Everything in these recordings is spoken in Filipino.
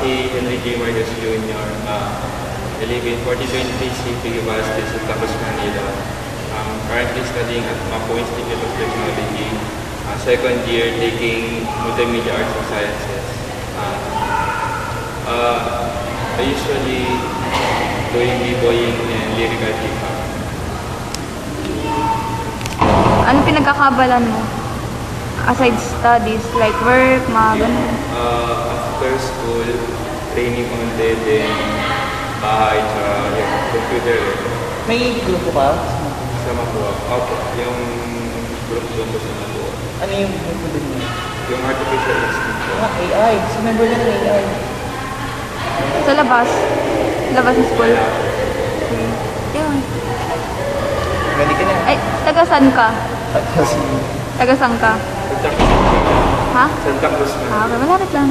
si Henry J. Marcos Jr. I live in 4023 CP University, Santa Cruz, Manila. Currently studying at Mapo Institute of Technology. Second year taking Multimedia Arts and Sciences. I usually doing b-boying and lyrical hip-hop. Ano pinagkakabalan mo? Aside studies, like work, mga ganun? After school, training on then bahay, tsaka computer. May grupo ka? Sa Mapua. Opo, yung group doon ko sa Mapua. Ano yung grupo din mo? Yung artificial instinct. AI. So member ka ng AI. Sa labas? Labas ng school? Okay. Yun. Ready ka na? Ay, taga-san ka? Kasi... Taga-san ka? Santa Cruz. Ha? Santa Cruz na. Okay, malapit lang.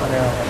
Pareho ka.